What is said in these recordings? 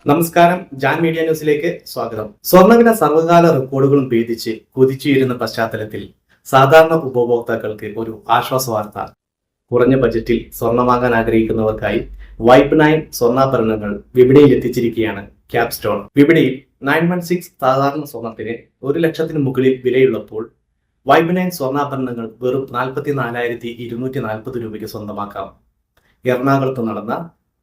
നമസ്കാരം, ജാൻ മീഡിയ ന്യൂസിലേക്ക് സ്വാഗതം. സ്വർണ്ണവില സർവകാല റെക്കോർഡുകളും ഭേദിച്ച് കുതിച്ചുയരുന്ന പശ്ചാത്തലത്തിൽ സാധാരണ ഉപഭോക്താക്കൾക്ക് ഒരു ആശ്വാസ വാർത്ത. കുറഞ്ഞ ബജറ്റിൽ സ്വർണം വാങ്ങാൻ ആഗ്രഹിക്കുന്നവർക്കായി വൈബ് 9 സ്വർണ്ണാഭരണങ്ങൾ വിപണിയിൽ എത്തിച്ചിരിക്കുകയാണ് ക്യാപ്സ്റ്റോൺ. വിപണിയിൽ 916 സാധാരണ സ്വർണത്തിന് 1 ലക്ഷത്തിന് മുകളിൽ വിലയുള്ളപ്പോൾ വൈബ് 9 സ്വർണ്ണാഭരണങ്ങൾ വെറും 44,240 രൂപയ്ക്ക് സ്വന്തമാക്കാം. എറണാകുളത്ത് നടന്ന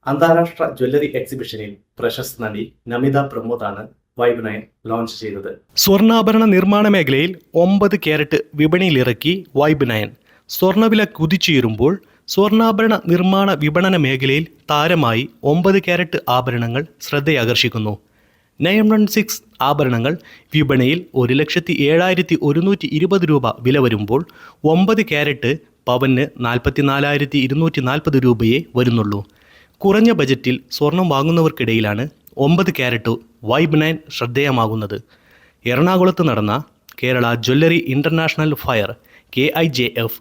അന്താരാഷ്ട്ര ജ്വല്ലറി എക്സിബിഷനിൽ പ്രശസ്ത നടി നമിത പ്രമോദാണ് വൈബ് 9 ലോഞ്ച് ചെയ്തത്. സ്വർണ്ണാഭരണ നിർമ്മാണ മേഖലയിൽ 9 ക്യാരറ്റ് വിപണിയിലിറക്കി വൈബ് 9. സ്വർണ്ണവില കുതിച്ചുയരുമ്പോൾ സ്വർണ്ണാഭരണ നിർമ്മാണ വിപണന മേഖലയിൽ താരമായി 9 ക്യാരറ്റ് ആഭരണങ്ങൾ ശ്രദ്ധയാകർഷിക്കുന്നു. 916 ആഭരണങ്ങൾ വിപണിയിൽ 1,07,120 രൂപ വില വരുമ്പോൾ 9 ക്യാരറ്റ് പവന് 44,240 രൂപയെ വരുന്നുള്ളൂ. കുറഞ്ഞ ബജറ്റിൽ സ്വർണം വാങ്ങുന്നവർക്കിടയിലാണ് 9 ക്യാരറ്റ് വൈബ് 9 ശ്രദ്ധേയമാകുന്നത്. എറണാകുളത്ത് നടന്ന Kerala jewellery international fire KIJF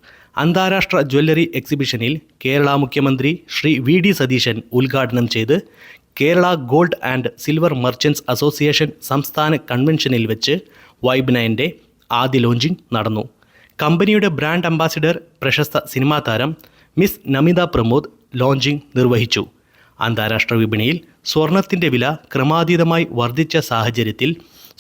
അന്താരാഷ്ട്ര ജ്വല്ലറി എക്സിബിഷനിൽ കേരള മുഖ്യമന്ത്രി ശ്രീ VD സതീശൻ ഉദ്ഘാടനം ചെയ്ത് Kerala gold and silver merchants association സംസ്ഥാന കൺവെൻഷനിൽ വെച്ച് വൈബ് 9ൻ്റെ ആദ്യ ലോഞ്ചിങ് നടന്നു. കമ്പനിയുടെ ബ്രാൻഡ് അംബാസിഡർ പ്രശസ്ത സിനിമാ താരം മിസ് നമിത പ്രമോദ് ലോഞ്ചിങ് നിർവഹിച്ചു. അന്താരാഷ്ട്ര വിപണിയിൽ സ്വർണത്തിൻ്റെ വില ക്രമാതീതമായി വർദ്ധിച്ച സാഹചര്യത്തിൽ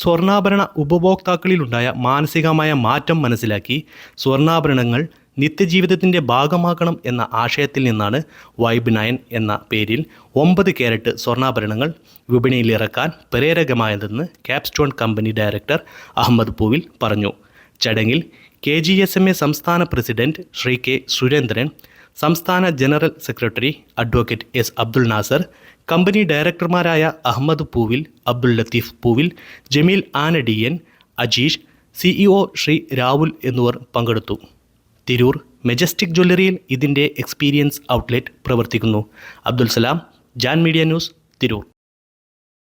സ്വർണ്ണാഭരണ ഉപഭോക്താക്കളിലുണ്ടായ മാനസികമായ മാറ്റം മനസ്സിലാക്കി സ്വർണ്ണാഭരണങ്ങൾ നിത്യജീവിതത്തിൻ്റെ ഭാഗമാക്കണം എന്ന ആശയത്തിൽ നിന്നാണ് വൈബ് 9 എന്ന പേരിൽ 9 ക്യാരറ്റ് സ്വർണ്ണാഭരണങ്ങൾ വിപണിയിലിറക്കാൻ പ്രേരകമായതെന്ന് ക്യാപ്സ്റ്റോൺ കമ്പനി ഡയറക്ടർ അഹമ്മദ് പൂവിൽ പറഞ്ഞു. ചടങ്ങിൽ KGSMA സംസ്ഥാന പ്രസിഡന്റ് ശ്രീ K സുരേന്ദ്രൻ, സംസ്ഥാന general secretary advocate S Abdul Nasser, company ഡയറക്ടർമാരായ അഹമ്മദ് പൂവിൽ, അബ്ദുൾ ലത്തീഫ് പൂവിൽ, ജമീൽ ആനഡിയൻ, അജീഷ്, CEO ശ്രീ രാഹുൽ എന്നിവർ പങ്കെടുത്തു. തിരൂർ മെജസ്റ്റിക് ജ്വല്ലറിയിൽ ഇതിൻ്റെ എക്സ്പീരിയൻസ് ഔട്ട്ലെറ്റ് പ്രവർത്തിക്കുന്നു. Abdul Salam, Jan media news, Tirur.